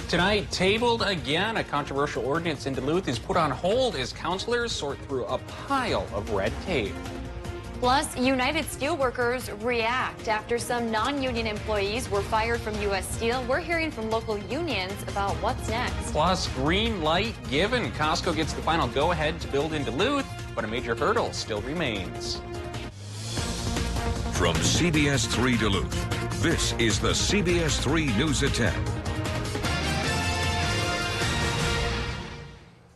Tonight, tabled again. A controversial ordinance in Duluth is put on hold as counselors sort through a pile of red tape. Plus, United Steelworkers react after some non-union employees were fired from U.S. Steel. We're hearing from local unions about what's next. Plus, green light given. Costco gets the final go-ahead to build in Duluth, but a major hurdle still remains. From CBS3 Duluth, this is the CBS3 News at 10.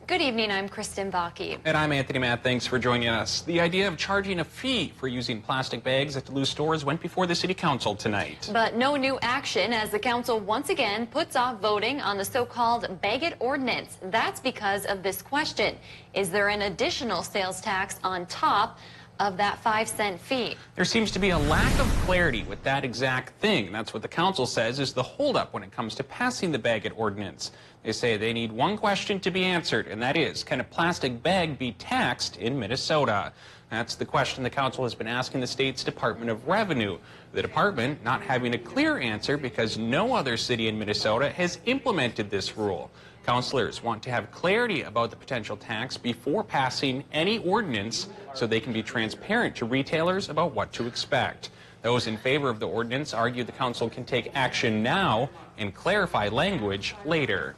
Good evening, I'm Kristen Baki. And I'm Anthony Matt. Thanks for joining us. The idea of charging a fee for using plastic bags at Duluth stores went before the City Council tonight. But no new action as the Council once again puts off voting on the so-called Bag It Ordinance. That's because of this question. Is there an additional sales tax on top of that 5-cent fee? There seems to be a lack of clarity with that exact thing. That's what the council says is the holdup when it comes to passing the Bag It Ordinance. They say they need one question to be answered, and that is, can a plastic bag be taxed in Minnesota? That's the question the council has been asking the state's Department of Revenue. The department not having a clear answer because no other city in Minnesota has implemented this rule. Councilors want to have clarity about the potential tax before passing any ordinance so they can be transparent to retailers about what to expect. Those in favor of the ordinance argue the council can take action now and clarify language later.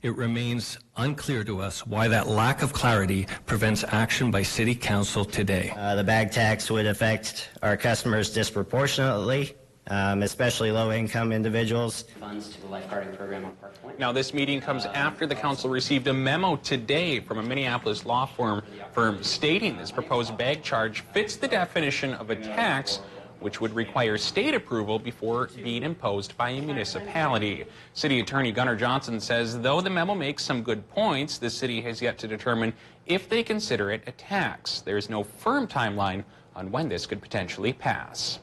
It remains unclear to us why that lack of clarity prevents action by City Council today. The bag tax would affect our customers disproportionately, especially low-income individuals. Funds to the lifeguarding program on Park Point. Now, this meeting comes after the council received a memo today from a Minneapolis law firm stating this proposed bag charge fits the definition of a tax which would require state approval before being imposed by a municipality. City Attorney Gunnar Johnson says though the memo makes some good points, the city has yet to determine if they consider it a tax. There is no firm timeline on when this could potentially pass.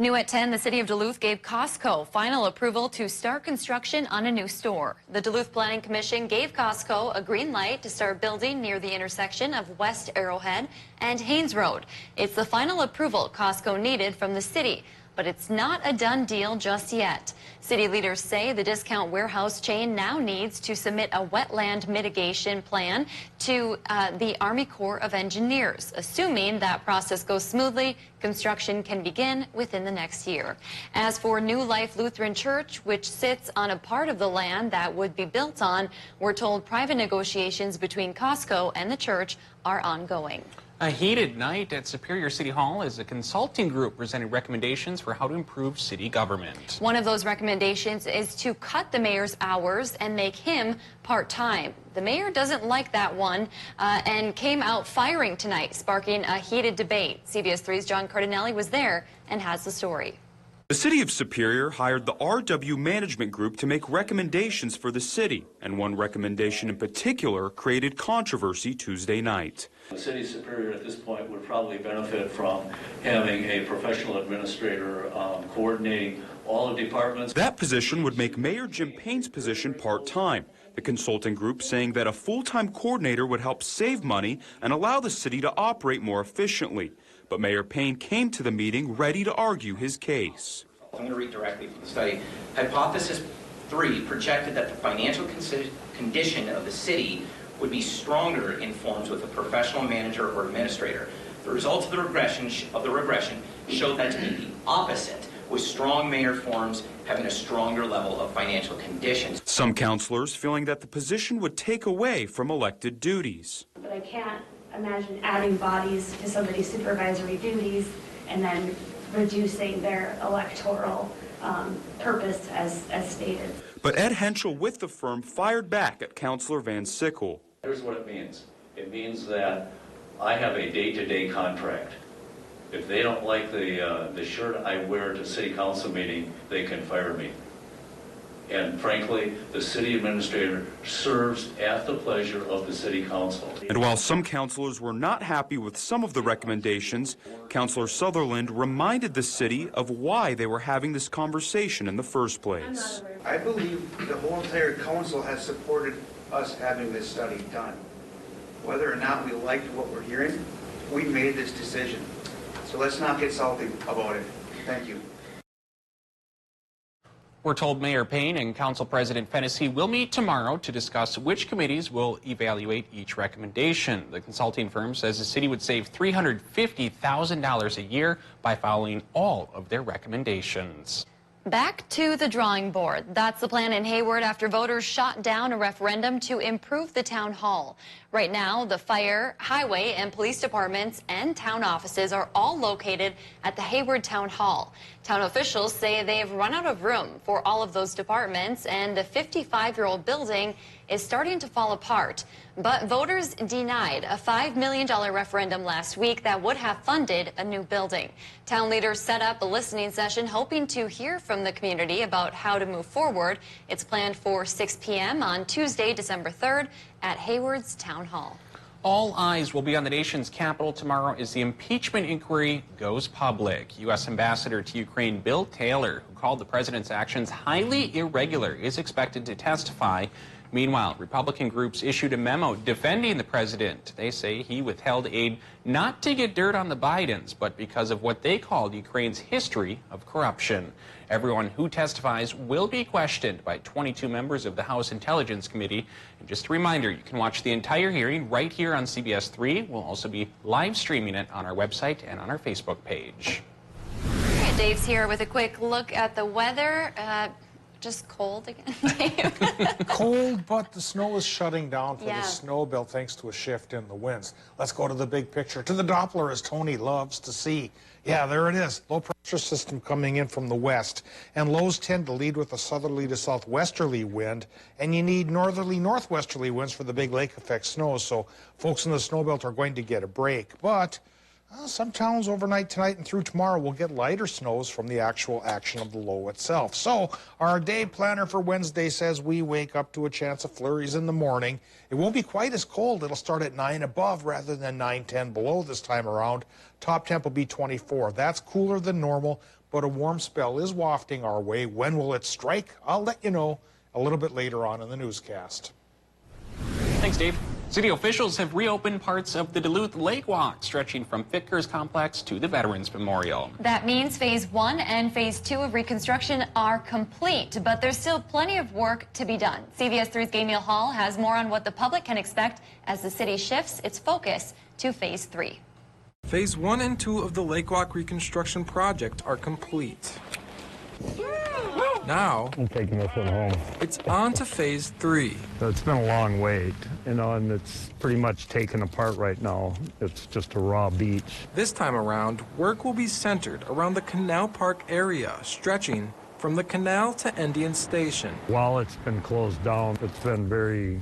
New at 10, the City of Duluth gave Costco final approval to start construction on a new store. The Duluth Planning Commission gave Costco a green light to start building near the intersection of West Arrowhead and Haynes Road. It's the final approval Costco needed from the city, but it's not a done deal just yet. City leaders say the discount warehouse chain now needs to submit a wetland mitigation plan to the Army Corps of Engineers. Assuming that process goes smoothly, construction can begin within the next year. As for New Life Lutheran Church, which sits on a part of the land that would be built on, we're told private negotiations between Costco and the church are ongoing. A heated night at Superior City Hall as a consulting group presented recommendations for how to improve city government. One of those recommendations is to cut the mayor's hours and make him part-time. The mayor doesn't like that one and came out firing tonight, sparking a heated debate. CBS 3's John Cardinelli was there and has the story. The City of Superior hired the RW Management Group to make recommendations for the city, and one recommendation in particular created controversy Tuesday night. The City of Superior at this point would probably benefit from having a professional administrator coordinating all the departments. That position would make Mayor Jim Payne's position part-time. The consulting group saying that a full-time coordinator would help save money and allow the city to operate more efficiently. But Mayor Payne came to the meeting ready to argue his case. I'm going to read directly from the study. Hypothesis 3 projected that the financial condition of the city would be stronger in forms with a professional manager or administrator. The results of the regression showed that to be the opposite, with strong mayor forms having a stronger level of financial conditions. Some councilors feeling that the position would take away from elected duties. But I can't imagine adding bodies to somebody's supervisory duties and then reducing their electoral purpose as stated. But Ed Henschel with the firm fired back at Councilor Van Sickle. Here's what it means. It means that I have a day-to-day contract. If they don't like the shirt I wear to city council meeting, they can fire me. And frankly, the city administrator serves at the pleasure of the city council. And while some councilors were not happy with some of the recommendations, Councilor Sutherland reminded the city of why they were having this conversation in the first place. I believe the whole entire council has supported us having this study done. Whether or not we liked what we're hearing, we made this decision. So let's not get salty about it. Thank you. We're told Mayor Payne and Council President Fennessy will meet tomorrow to discuss which committees will evaluate each recommendation. The consulting firm says the city would save $350,000 a year by following all of their recommendations. Back to the drawing board. That's the plan in Hayward after voters shot down a referendum to improve the town hall. Right now, the fire, highway, and police departments and town offices are all located at the Hayward Town Hall. Town officials say they have run out of room for all of those departments, and the 55-year-old building is starting to fall apart. But voters denied a $5 million referendum last week that would have funded a new building. Town leaders set up a listening session hoping to hear from the community about how to move forward. It's planned for 6 p.m. on Tuesday, December 3rd at Hayward's Town Hall. All eyes will be on the nation's capital tomorrow as the impeachment inquiry goes public. U.S. Ambassador to Ukraine Bill Taylor, who called the president's actions highly irregular, is expected to testify. Meanwhile, Republican groups issued a memo defending the president. They say he withheld aid not to get dirt on the Bidens, but because of what they called Ukraine's history of corruption. Everyone who testifies will be questioned by 22 members of the House Intelligence Committee. And just a reminder, you can watch the entire hearing right here on CBS3. We'll also be live streaming it on our website and on our Facebook page. All right, Dave's here with a quick look at the weather. Just cold again, Dave. Cold, but the snow is shutting down for the snow belt thanks to a shift in the winds. Let's go to the big picture, to the Doppler, as Tony loves to see. Yeah, there it is. Low pressure system coming in from the west, and lows tend to lead with a southerly to southwesterly wind, and you need northerly northwesterly winds for the big lake effect snow, so folks in the snow belt are going to get a break. But some towns overnight tonight and through tomorrow will get lighter snows from the actual action of the low itself. So our day planner for Wednesday says we wake up to a chance of flurries in the morning. It won't be quite as cold. It'll start at 9 above rather than 9-10 below this time around. Top temp will be 24. That's cooler than normal, but a warm spell is wafting our way. When will it strike? I'll let you know a little bit later on in the newscast. Thanks, Dave. City officials have reopened parts of the Duluth Lake Walk, stretching from Vickers Complex to the Veterans Memorial. That means Phase 1 and Phase 2 of reconstruction are complete, but there's still plenty of work to be done. CBS3's Gamil Hall has more on what the public can expect as the city shifts its focus to Phase 3. Phase 1 and 2 of the Lake Walk reconstruction project are complete. Now, I'm taking this one home. It's on to Phase 3. It's been a long wait, and it's pretty much taken apart right now. It's just a raw beach. This time around, work will be centered around the Canal Park area, stretching from the canal to Indian Station. While it's been closed down, it's been very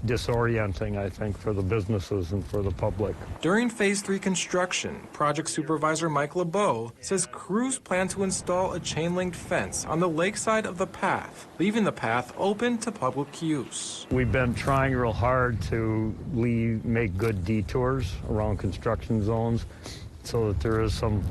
disorienting, I think, for the businesses and for the public. During Phase 3 construction, Project Supervisor Mike LeBeau says crews plan to install a chain-linked fence on the lakeside of the path, leaving the path open to public use. We've been trying real hard to make good detours around construction zones so that there is some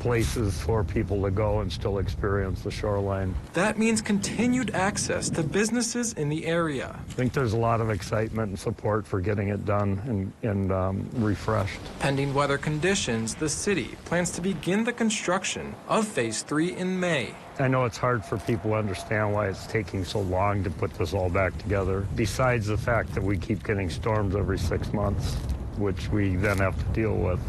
places for people to go and still experience the shoreline. That means continued access to businesses in the area. I think there's a lot of excitement and support for getting it done and refreshed. Pending weather conditions, the city plans to begin the construction of Phase 3 in May. I know it's hard for people to understand why it's taking so long to put this all back together, besides the fact that we keep getting storms every 6 months, which we then have to deal with.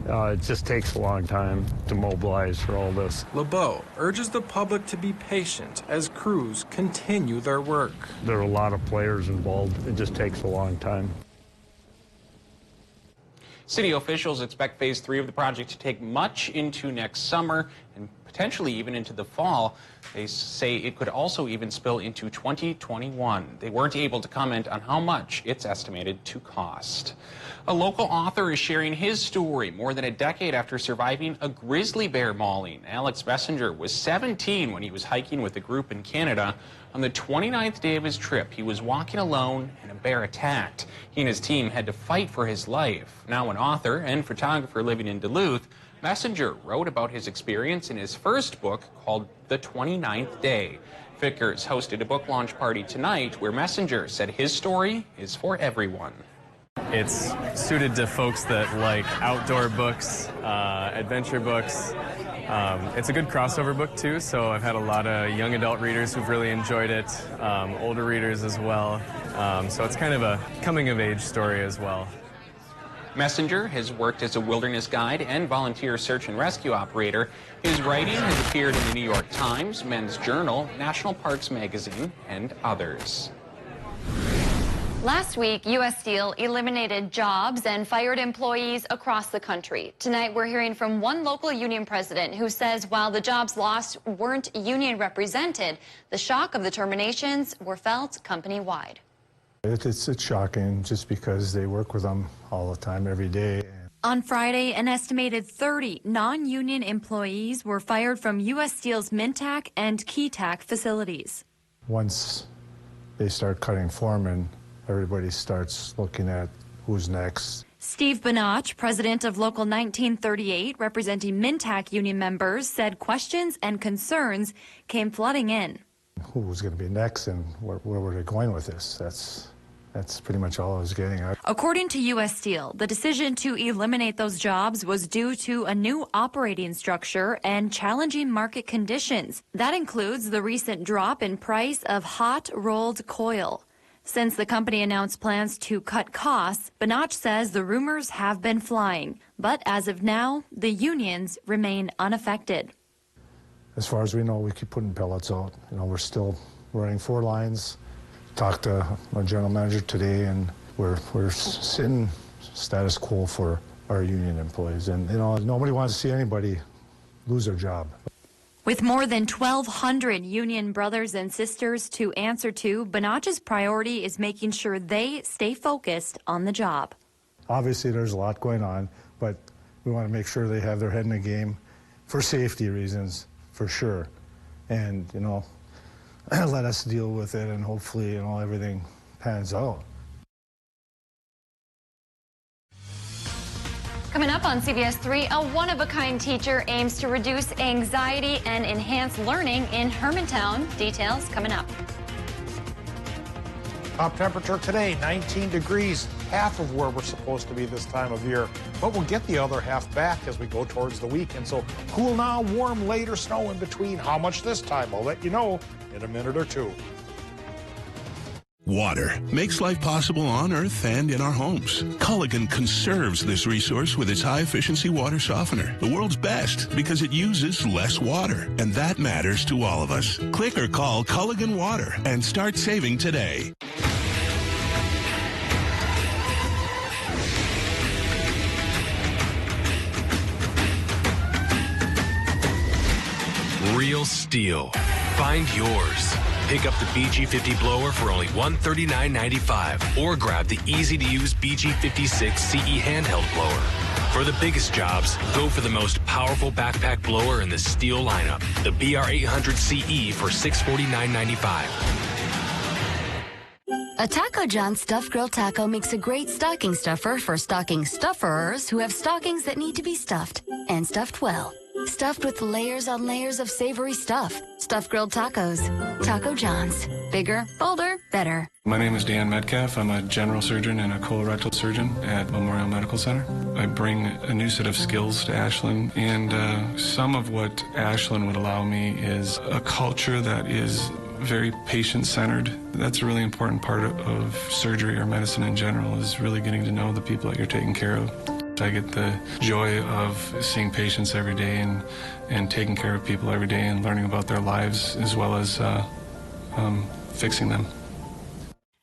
It just takes a long time to mobilize for all this. LeBeau urges the public to be patient as crews continue their work. There are a lot of players involved. It just takes a long time. City officials expect Phase 3 of the project to take much into next summer and potentially even into the fall. They say it could also even spill into 2021. They weren't able to comment on how much it's estimated to cost. A local author is sharing his story more than a decade after surviving a grizzly bear mauling. Alex Messenger was 17 when he was hiking with a group in Canada. On the 29th day of his trip, he was walking alone and a bear attacked. He and his team had to fight for his life. Now an author and photographer living in Duluth, Messenger wrote about his experience in his first book called The 29th Day. Vickers hosted a book launch party tonight where Messenger said his story is for everyone. It's suited to folks that like outdoor books, adventure books, It's a good crossover book too, so I've had a lot of young adult readers who've really enjoyed it, older readers as well. So it's kind of a coming-of-age story as well. Messenger has worked as a wilderness guide and volunteer search and rescue operator. His writing has appeared in the New York Times, Men's Journal, National Parks Magazine, and others. Last week, U.S. Steel eliminated jobs and fired employees across the country. Tonight, we're hearing from one local union president who says while the jobs lost weren't union represented, the shock of the terminations were felt company-wide. It's shocking just because they work with them all the time, every day. On Friday, an estimated 30 non-union employees were fired from U.S. Steel's Mintac and Keytac facilities. Once they start cutting foremen, everybody starts looking at who's next. Steve Banach, president of Local 1938, representing Mintac union members, said questions and concerns came flooding in. Who was going to be next and where were they going with this? That's pretty much all I was getting at. According to U.S. Steel, the decision to eliminate those jobs was due to a new operating structure and challenging market conditions. That includes the recent drop in price of hot rolled coil. Since the company announced plans to cut costs, Banach says the rumors have been flying. But as of now, the unions remain unaffected. As far as we know, we keep putting pellets out. We're still running 4 lines. Talked to our general manager today, and we're sitting status quo for our union employees. And, nobody wants to see anybody lose their job. With more than 1,200 union brothers and sisters to answer to, Banach's priority is making sure they stay focused on the job. Obviously, there's a lot going on, but we want to make sure they have their head in the game for safety reasons, for sure. And, let us deal with it, and hopefully, everything pans out. Coming up on CBS3, a one-of-a-kind teacher aims to reduce anxiety and enhance learning in Hermantown. Details coming up. Top temperature today, 19 degrees, half of where we're supposed to be this time of year. But we'll get the other half back as we go towards the weekend. So cool now, warm later, snow in between. How much this time? I'll let you know in a minute or two. Water makes life possible on Earth and in our homes. Culligan conserves this resource with its high-efficiency water softener, the world's best because it uses less water, and that matters to all of us. Click or call Culligan Water and start saving today. Real STIHL. Find yours. Pick up the BG50 blower for only $139.95 or grab the easy-to-use BG56 CE handheld blower. For the biggest jobs, go for the most powerful backpack blower in the STIHL lineup, the BR800 CE for $649.95. A Taco John's Stuffed Grilled Taco makes a great stocking stuffer for stocking stuffers who have stockings that need to be stuffed, and stuffed well. Stuffed with layers on layers of savory stuff. Stuffed grilled tacos. Taco John's. Bigger, bolder, better. My name is Dan Metcalf. I'm a general surgeon and a colorectal surgeon at Memorial Medical Center. I bring a new set of skills to Ashland, and some of what Ashland would allow me is a culture that is very patient-centered. That's a really important part of surgery or medicine in general, is really getting to know the people that you're taking care of. I get the joy of seeing patients every day and taking care of people every day and learning about their lives as well as fixing them.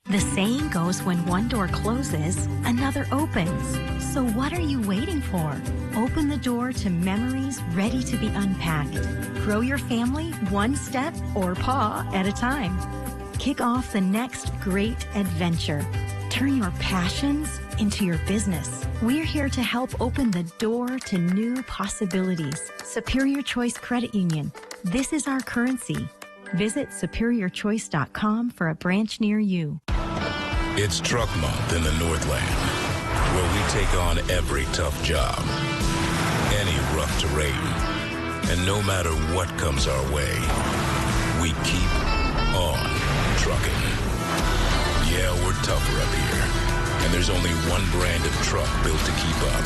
The saying goes, when one door closes, another opens. So what are you waiting for? Open the door to memories ready to be unpacked. Grow your family one step or paw at a time. Kick off the next great adventure. Turn your passions into your business. We're here to help open the door to new possibilities. Superior Choice Credit Union. This is our currency. Visit superiorchoice.com for a branch near you. It's Truck Month in the Northland, where we take on every tough job, any rough terrain, and no matter what comes our way, we keep on trucking. Yeah, we're tougher up here, and there's only one brand of truck built to keep up.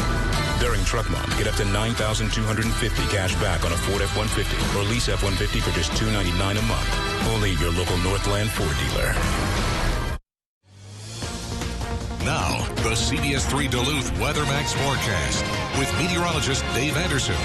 During Truck Month, get up to $9,250 cash back on a Ford F-150 or lease F-150 for just $299 a month. Only at your local Northland Ford dealer. Now, the CBS3 Duluth WeatherMax forecast with meteorologist Dave Anderson.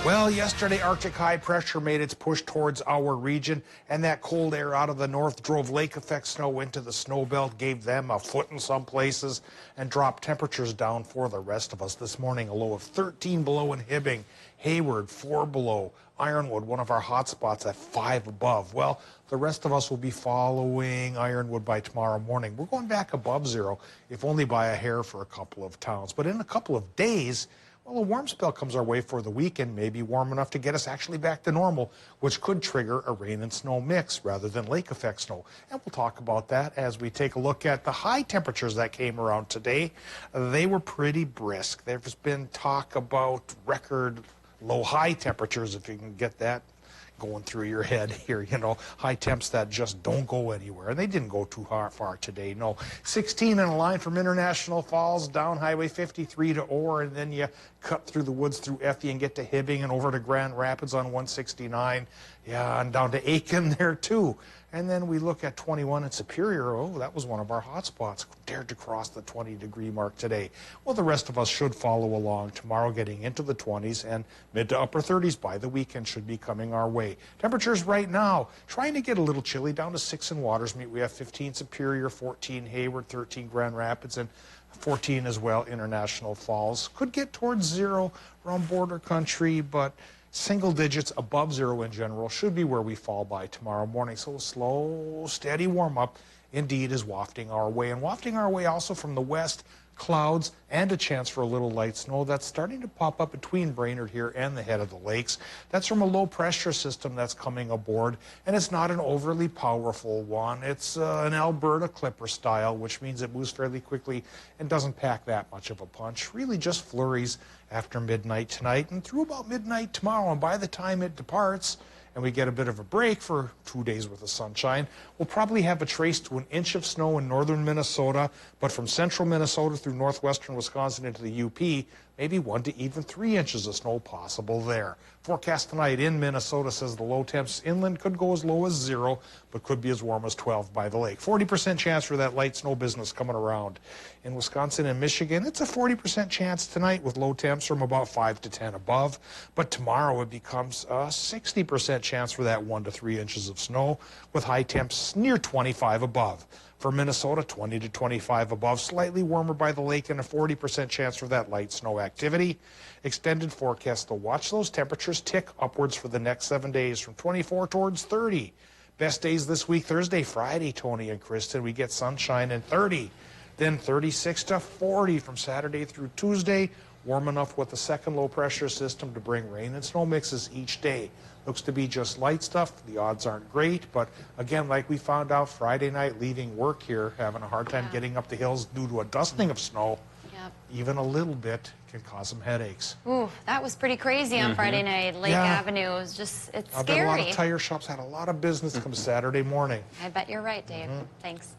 Well, yesterday, Arctic high pressure made its push towards our region, and that cold air out of the north drove lake effect snow into the snow belt, gave them a foot in some places, and dropped temperatures down for the rest of us. This morning, a low of 13 below in Hibbing, Hayward, 4 below, Ironwood, one of our hot spots at 5 above. Well, the rest of us will be following Ironwood by tomorrow morning. We're going back above zero, if only by a hair for a couple of towns. But in a couple of days, well, a warm spell comes our way for the weekend, maybe warm enough to get us actually back to normal, which could trigger a rain and snow mix rather than lake effect snow. And we'll talk about that as we take a look at the high temperatures that came around today. They were pretty brisk. There's been talk about record low high temperatures, if you can get that going through your head here, you know, high temps that just don't go anywhere. And they didn't go too far today, no. 16 in a line from International Falls, down Highway 53 to Orr, and then you cut through the woods through Effie and get to Hibbing and over to Grand Rapids on 169. Yeah, and down to Aiken there too. And then we look at 21 in Superior. Oh, that was one of our hot spots. Dared to cross the 20-degree mark today. Well, the rest of us should follow along tomorrow, getting into the 20s, and mid to upper 30s by the weekend should be coming our way. Temperatures right now trying to get a little chilly, down to 6 in Watersmeet. We have 15 Superior, 14 Hayward, 13 Grand Rapids, and 14 as well International Falls. Could get towards zero around border country, but single digits above zero in general should be where we fall by tomorrow morning. So a slow, steady warm-up indeed is wafting our way. And wafting our way also from the west, clouds and a chance for a little light snow that's starting to pop up between Brainerd here and the head of the lakes. That's from a low pressure system that's coming aboard, and it's not an overly powerful one. It's an Alberta Clipper style, which means it moves fairly quickly and doesn't pack that much of a punch. Really just flurries after midnight tonight and through about midnight tomorrow. And by the time it departs and we get a bit of a break for 2 days worth of sunshine, we'll probably have a trace to an inch of snow in northern Minnesota, but from central Minnesota through northwestern Wisconsin into the UP, maybe 1 to even 3 inches of snow possible there. Forecast tonight in Minnesota says the low temps inland could go as low as 0, but could be as warm as 12 by the lake. 40% chance for that light snow business coming around. In Wisconsin and Michigan, it's a 40% chance tonight with low temps from about 5 to 10 above. But tomorrow it becomes a 60% chance for that 1 to 3 inches of snow with high temps near 25 above. For Minnesota, 20 to 25 above, slightly warmer by the lake, and a 40% chance for that light snow activity. Extended forecast to watch those temperatures tick upwards for the next 7 days from 24 towards 30. Best days this week, Thursday, Friday, Tony and Kristen. We get sunshine and 30. Then 36 to 40 from Saturday through Tuesday. Warm enough with the second low pressure system to bring rain and snow mixes each day. Looks to be just light stuff. The odds aren't great, but again, like we found out Friday night leaving work here, having a hard time getting up the hills due to a dusting of snow, even a little bit can cause some headaches. Ooh, that was pretty crazy on Friday night. Lake Avenue was just, it's I scary. bet a lot of tire shops had a lot of business come Saturday morning. I bet you're right, Dave. Thanks.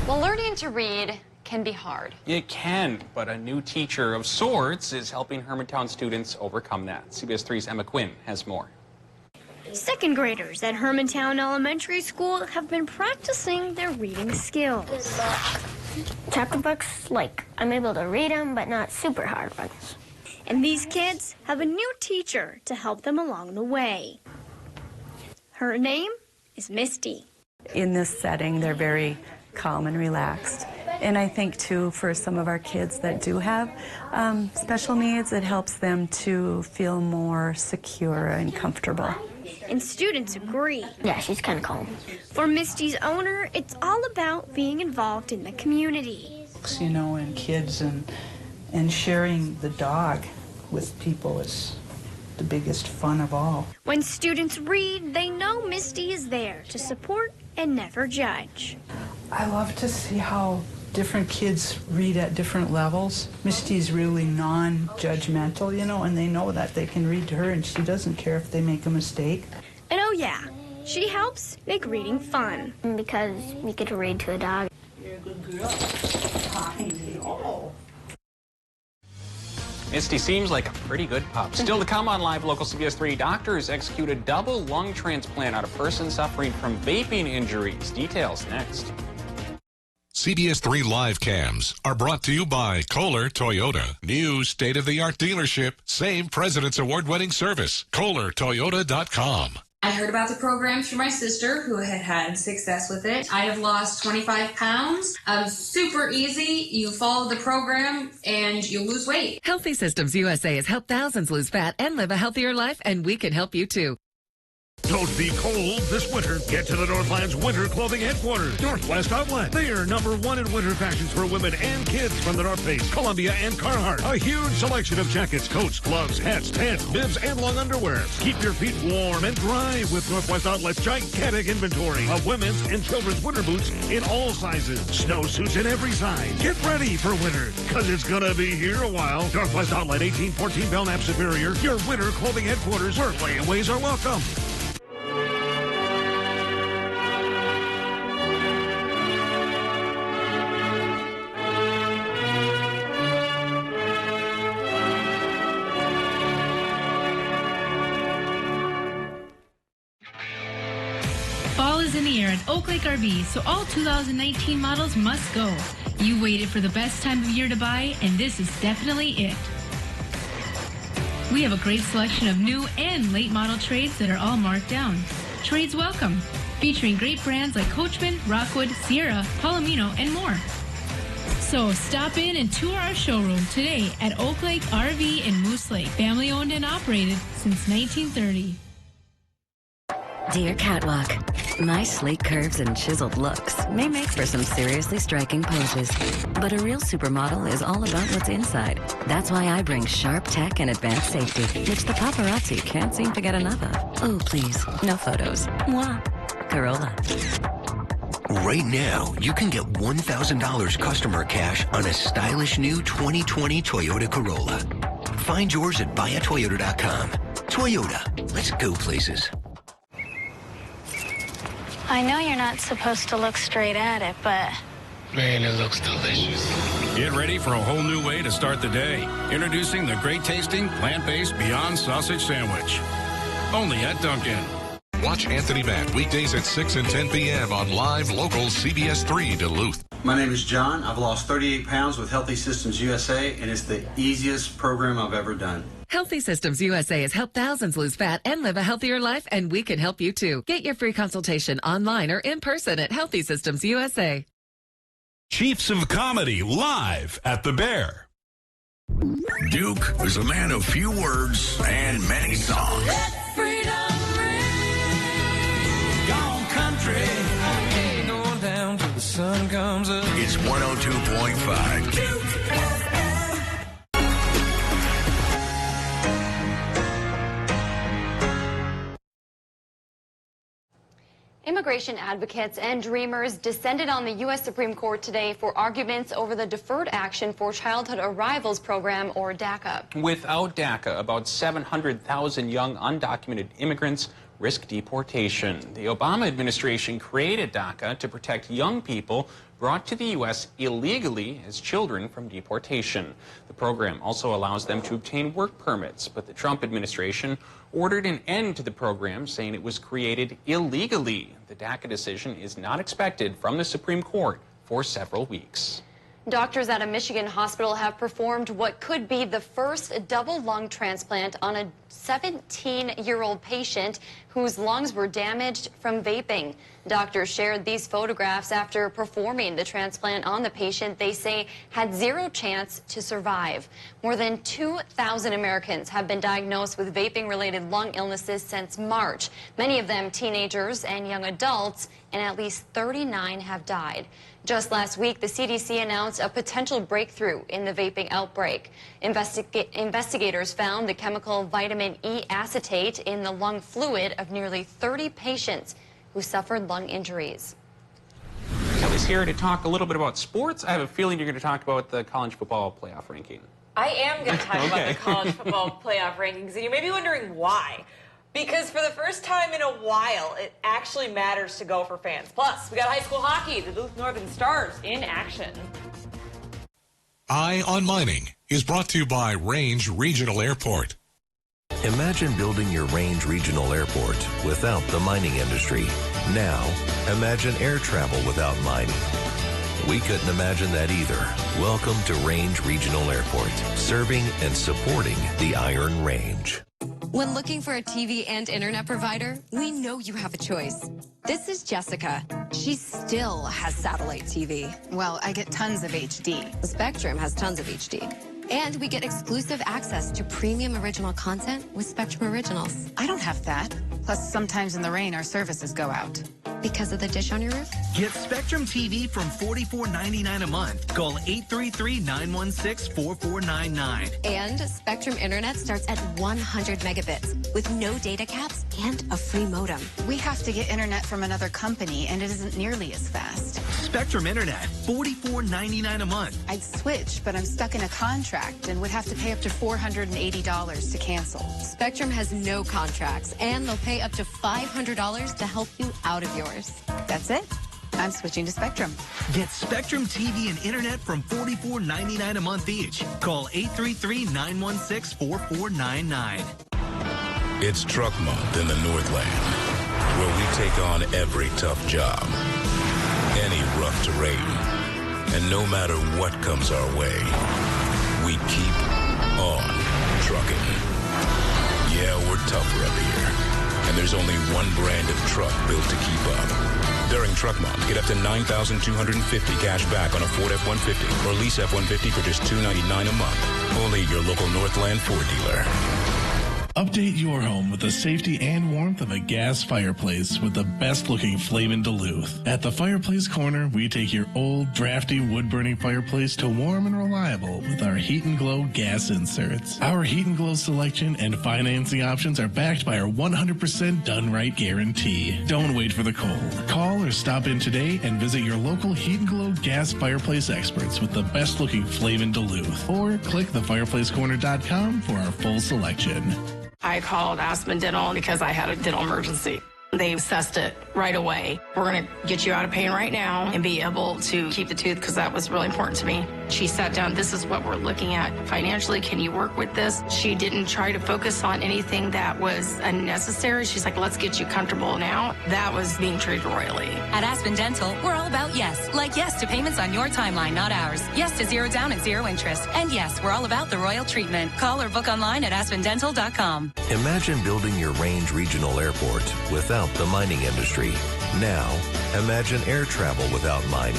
Well, learning to read can be hard. It can, but a new teacher of sorts is helping Hermantown students overcome that. CBS3's Emma Quinn has more. Second graders at Hermantown Elementary School have been practicing their reading skills. Chapter books, like, I'm able to read them, but not super hard ones. And these kids have a new teacher to help them along the way. Her name is Misty. In this setting, they're very calm and relaxed. And I think, too, for some of our kids that do have special needs, it helps them to feel more secure and comfortable. And students agree. Yeah, she's kind of calm. For Misty's owner, it's all about being involved in the community. You know, and kids and sharing the dog with people is the biggest fun of all. When students read, they know Misty is there to support and never judge. I love to see how different kids read at different levels. Misty's really non-judgmental, you know, and they know that they can read to her and she doesn't care if they make a mistake. And oh yeah, she helps make reading fun. Because we get to read to a dog. You're a good girl. Oh. Misty seems like a pretty good pup. Still to come on Live Local CBS 3, doctors execute a double lung transplant on a person suffering from vaping injuries. Details next. CBS 3 live cams are brought to you by Kohler Toyota. New state-of-the-art dealership. Same President's Award-winning service. KohlerToyota.com. I heard about the program through my sister who had had success with it. I have lost 25 pounds. Super easy. You follow the program and you lose weight. Healthy Systems USA has helped thousands lose fat and live a healthier life, and we can help you too. Don't be cold this winter. Get to the Northland's winter clothing headquarters, Northwest Outlet. They are #1 in winter fashions for women and kids from the North Face, Columbia, and Carhartt. A huge selection of jackets, coats, gloves, hats, pants, bibs, and long underwear. Keep your feet warm and dry with Northwest Outlet's gigantic inventory of women's and children's winter boots in all sizes. Snowsuits in every size. Get ready for winter, because it's going to be here a while. Northwest Outlet, 1814 Belknap Superior, your winter clothing headquarters where layaways are welcome. Fall is in the air at Oak Lake RV, so all 2019 models must go. You waited for the best time of year to buy, and this is definitely it. We have a great selection of new and late model trades that are all marked down. Trades welcome, featuring great brands like Coachman, Rockwood, Sierra, Palomino, and more. So stop in and tour our showroom today at Oak Lake RV in Moose Lake, family owned and operated since 1930. Dear Catwalk, my sleek curves and chiseled looks may make for some seriously striking poses, but a real supermodel is all about what's inside. That's why I bring sharp tech and advanced safety, which the paparazzi can't seem to get enough of. Oh, please, no photos. Mwah. Corolla. Right now, you can get $1,000 customer cash on a stylish new 2020 Toyota Corolla. Find yours at buyatoyota.com. Toyota, let's go places. I know you're not supposed to look straight at it, but... Man, it looks delicious. Get ready for a whole new way to start the day. Introducing the great-tasting, plant-based Beyond Sausage Sandwich. Only at Dunkin'. Watch Anthony Matt weekdays at 6 and 10 p.m. on Live Local CBS 3 Duluth. My name is John. I've lost 38 pounds with Healthy Systems USA, and it's the easiest program I've ever done. Healthy Systems USA has helped thousands lose fat and live a healthier life, and we can help you too. Get your free consultation online or in person at Healthy Systems USA. Chiefs of Comedy live at the Bear. Duke is a man of few words and many songs. Let freedom ring. Gone country. Ain't going down till the sun comes up. It's 102.5. Duke. Immigration advocates and dreamers descended on the U.S. Supreme Court today for arguments over the Deferred Action for Childhood Arrivals program, or DACA. Without DACA, about 700,000 young undocumented immigrants risk deportation. The Obama administration created DACA to protect young people brought to the U.S. illegally as children from deportation. The program also allows them to obtain work permits, but the Trump administration ordered an end to the program, saying it was created illegally. The DACA decision is not expected from the Supreme Court for several weeks. Doctors at a Michigan hospital have performed what could be the first double lung transplant on a 17-year-old patient whose lungs were damaged from vaping. Doctors shared these photographs after performing the transplant on the patient they say had zero chance to survive. More than 2,000 Americans have been diagnosed with vaping-related lung illnesses since March, many of them teenagers and young adults, and at least 39 have died. Just last week, the CDC announced a potential breakthrough in the vaping outbreak. Investigators found the chemical vitamin E acetate in the lung fluid of nearly 30 patients who suffered lung injuries. Kelly's here to talk a little bit about sports. I have a feeling you're going to talk about the college football playoff ranking. I am going to talk about the college football playoff rankings, and you may be wondering why. Because for the first time in a while, it actually matters to Gopher fans. Plus, we got high school hockey, the Duluth Northern Stars in action. Eye on Mining is brought to you by Range Regional Airport. Imagine building your Range Regional Airport without the mining industry. Now, imagine air travel without mining. We couldn't imagine that either. Welcome to Range Regional Airport, serving and supporting the Iron Range. When looking for a TV and internet provider, we know you have a choice. This is Jessica. She still has satellite TV. Well, I get tons of HD. Spectrum has tons of HD. And we get exclusive access to premium original content with Spectrum Originals. I don't have that. Plus, sometimes in the rain, our services go out. Because of the dish on your roof? Get Spectrum TV from $44.99 a month. Call 833-916-4499. And Spectrum Internet starts at 100 megabits with no data caps and a free modem. We have to get internet from another company, and it isn't nearly as fast. Spectrum Internet, $44.99 a month. I'd switch, but I'm stuck in a contract and would have to pay up to $480 to cancel. Spectrum has no contracts, and they'll pay up to $500 to help you out of yours. That's it. I'm switching to Spectrum. Get Spectrum TV and Internet from $44.99 a month each. Call 833-916-4499. It's Truck Month in the Northland, where we take on every tough job, any rough terrain, and no matter what comes our way, we keep on trucking. Yeah, we're tougher up here, and there's only one brand of truck built to keep up. During Truck Month, get up to $9,250 cash back on a Ford F-150 or lease F-150 for just $299 a month. Only at your local Northland Ford dealer. Update your home with the safety and warmth of a gas fireplace with the best-looking flame in Duluth. At the Fireplace Corner, we take your old, drafty, wood-burning fireplace to warm and reliable with our Heat and Glow gas inserts. Our Heat and Glow selection and financing options are backed by our 100% done-right guarantee. Don't wait for the cold. Call or stop in today and visit your local Heat and Glow gas fireplace experts with the best-looking flame in Duluth. Or click thefireplacecorner.com for our full selection. I called Aspen Dental because I had a dental emergency. They assessed it right away. We're going to get you out of pain right now and be able to keep the tooth because that was really important to me. She sat down, this is what we're looking at. Financially, can you work with this? She didn't try to focus on anything that was unnecessary. She's like, let's get you comfortable now. That was being treated royally. At Aspen Dental, we're all about yes. Like yes to payments on your timeline, not ours. Yes to 0 down and 0 interest. And yes, we're all about the royal treatment. Call or book online at aspendental.com. Imagine building your Range Regional Airport without the mining industry. Now, imagine air travel without mining.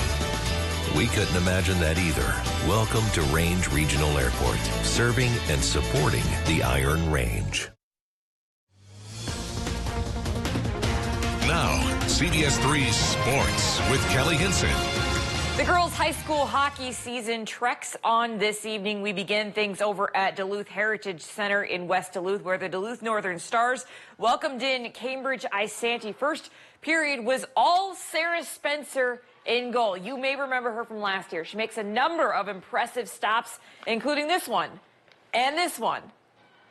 We couldn't imagine that either. Welcome to Range Regional Airport, serving and supporting the Iron Range. Now, CBS3 Sports with Kelly Hinson. The girls' high school hockey season treks on this evening. We begin things over at Duluth Heritage Center in West Duluth, where the Duluth Northern Stars welcomed in Cambridge Isanti. First period was all Sarah Spencer in goal. You may remember her from last year. She makes a number of impressive stops, including this one and this one,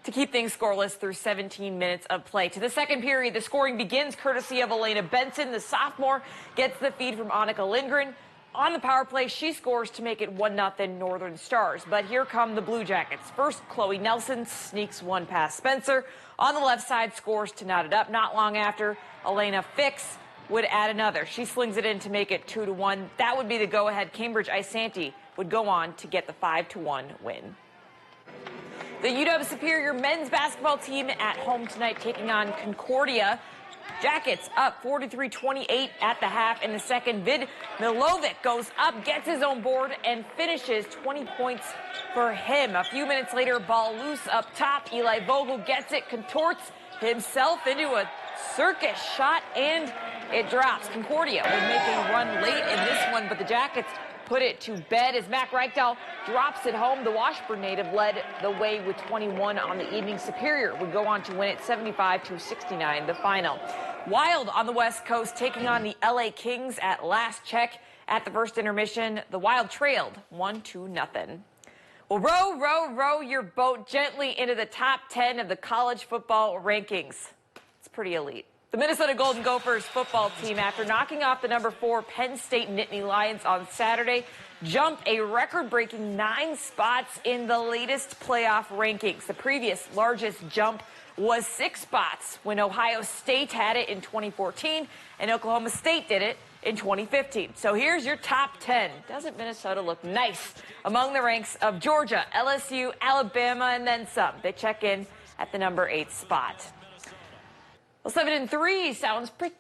to keep things scoreless through 17 minutes of play. To the second period, the scoring begins courtesy of Elena Benson. The sophomore gets the feed from Annika Lindgren. On the power play, she scores to make it 1-0 Northern Stars. But here come the Blue Jackets. First, Chloe Nelson sneaks one past Spencer. On the left side, scores to knot it up. Not long after, Elena Fix would add another. She slings it in to make it 2-1. That would be the go-ahead. Cambridge Isanti would go on to get the 5-1 win. The UW Superior men's basketball team at home tonight taking on Concordia. Jackets up 43-28 at the half. In the second, Vid Milovic goes up, gets his own board, and finishes 20 points for him. A few minutes later, ball loose up top. Eli Vogel gets it, contorts himself into a circus shot, and it drops. Concordia would make a run late in this one, but the Jackets put it to bed as Mac Reichdahl drops it home. The Washburn native led the way with 21 on the evening. Superior would go on to win it 75-69, the final. Wild on the West Coast taking on the LA Kings at last check at the first intermission. The Wild trailed 1-0. Well, row, row, row your boat gently into the top 10 of the college football rankings. It's pretty elite. The Minnesota Golden Gophers football team, after knocking off the number 4 Penn State Nittany Lions on Saturday, jumped a record-breaking 9 spots in the latest playoff rankings. The previous largest jump was 6 spots when Ohio State had it in 2014 and Oklahoma State did it in 2015. So here's your top 10. Doesn't Minnesota look nice among the ranks of Georgia, LSU, Alabama, and then some? They check in at the number 8 spot. Well, 7-3 sounds pretty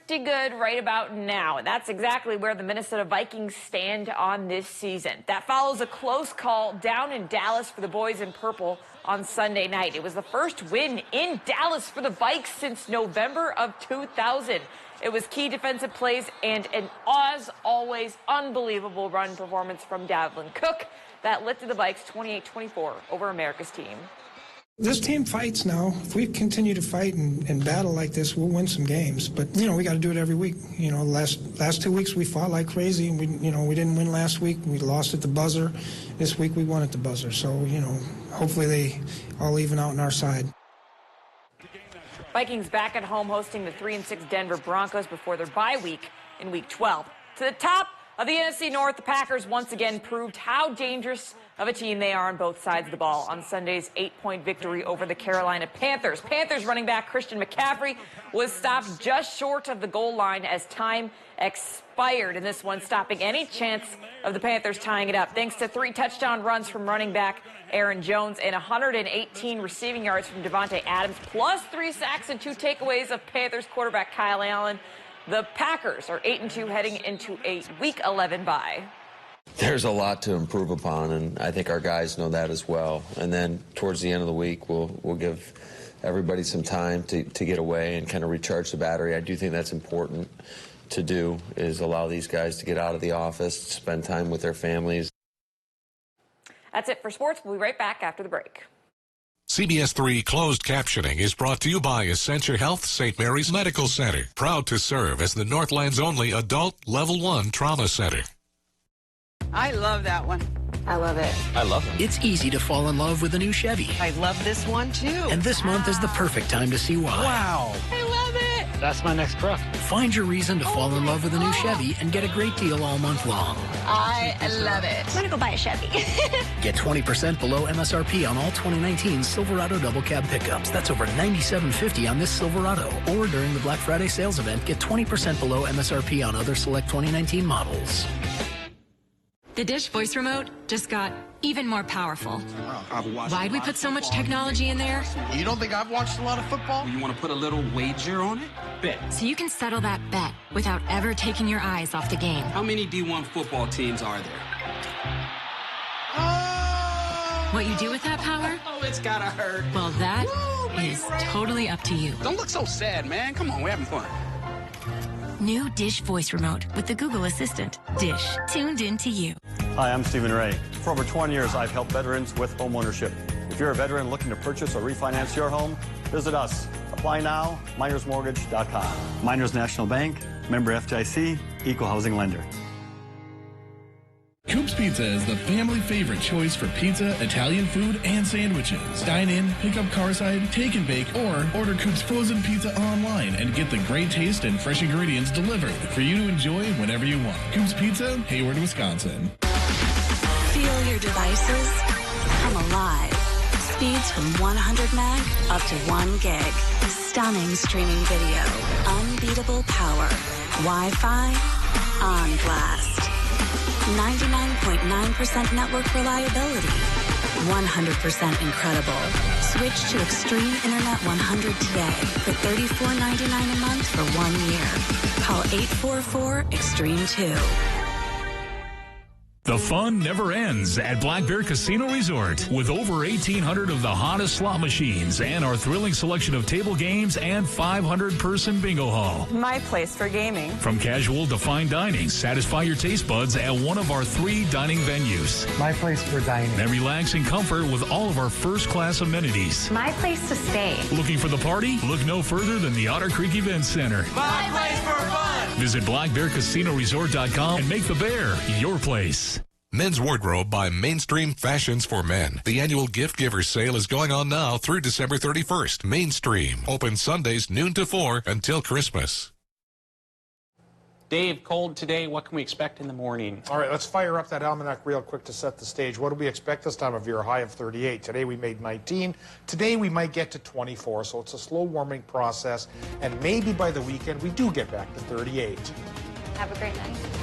good right about now. And that's exactly where the Minnesota Vikings stand on this season. That follows a close call down in Dallas for the boys in purple on Sunday night. It was the first win in Dallas for the Vikes since November of 2000. It was key defensive plays and an, as always, unbelievable run performance from Dalvin Cook that lifted the Vikes 28-24 over America's team. This team fights now. If we continue to fight and battle like this, we'll win some games. But, we got to do it every week. Last 2 weeks we fought like crazy. And we didn't win last week. We lost at the buzzer. This week we won at the buzzer. So, hopefully they all even out on our side. Vikings back at home hosting the 3-6 Denver Broncos before their bye week in Week 12. To the top of the NFC North, the Packers once again proved how dangerous of a team they are on both sides of the ball on Sunday's 8-point victory over the Carolina Panthers. Panthers running back Christian McCaffrey was stopped just short of the goal line as time expired in this one, stopping any chance of the Panthers tying it up. Thanks to 3 touchdown runs from running back Aaron Jones and 118 receiving yards from Devontae Adams, plus 3 sacks and 2 takeaways of Panthers quarterback Kyle Allen. The Packers are 8-2 heading into a Week 11 bye. There's a lot to improve upon, and I think our guys know that as well. And then towards the end of the week, we'll give everybody some time to get away and kind of recharge the battery. I do think that's important to do, is allow these guys to get out of the office, spend time with their families. That's it for sports. We'll be right back after the break. CBS3 closed captioning is brought to you by Essentia Health St. Mary's Medical Center, proud to serve as the Northland's only adult Level 1 trauma center. I love that one. I love it. I love it. It's easy to fall in love with a new Chevy. I love this one, too. And this month is the perfect time to see why. Wow. I love it. That's my next truck. Find your reason to fall in love with a new Chevy and get a great deal all month long. I love it. I'm going to go buy a Chevy. Get 20% below MSRP on all 2019 Silverado double cab pickups. That's over $97.50 on this Silverado. Or during the Black Friday sales event, get 20% below MSRP on other select 2019 models. The Dish voice remote just got even more powerful. Why'd we put so much technology in there? You don't think I've watched a lot of football? You want to put a little wager on it? Bet. So you can settle that bet without ever taking your eyes off the game. How many D1 football teams are there? What you do with that power? Oh, it's gotta hurt. Well, that is totally up to you. Don't look so sad, man. Come on, we're having fun. New Dish voice remote with the Google Assistant. Dish, tuned into you. Hi, I'm Stephen Ray. For over 20 years, I've helped veterans with home ownership. If you're a veteran looking to purchase or refinance your home, visit us. Apply now, minersmortgage.com. Miners National Bank, member FDIC, equal housing lender. Coop's Pizza is the family favorite choice for pizza, Italian food, and sandwiches. Dine in, pick up carside, take and bake, or order Coop's frozen pizza online and get the great taste and fresh ingredients delivered for you to enjoy whenever you want. Coop's Pizza, Hayward, Wisconsin. Feel your devices come alive. Speeds from 100 meg up to 1 gig. Stunning streaming video. Unbeatable power. Wi-Fi on blast. 99.9% network reliability. 100% incredible. Switch to Extreme Internet 100 today for $34.99 a month for 1 year. Call 844-EXTREME2. The fun never ends at Black Bear Casino Resort. With over 1,800 of the hottest slot machines and our thrilling selection of table games and 500-person bingo hall. My place for gaming. From casual to fine dining, satisfy your taste buds at one of our 3 dining venues. My place for dining. And relax in comfort with all of our first-class amenities. My place to stay. Looking for the party? Look no further than the Otter Creek Event Center. My place for fun. Visit BlackBearCasinoResort.com and make the Bear your place. Men's Wardrobe by Mainstream Fashions for Men. The annual gift giver sale is going on now through December 31st. Mainstream, open Sundays noon to 4 until Christmas. Dave, cold today. What can we expect in the morning? All right, let's fire up that almanac real quick to set the stage. What do we expect this time of year? A high of 38. Today we made 19. Today we might get to 24, so it's a slow warming process. And maybe by the weekend we do get back to 38. Have a great night.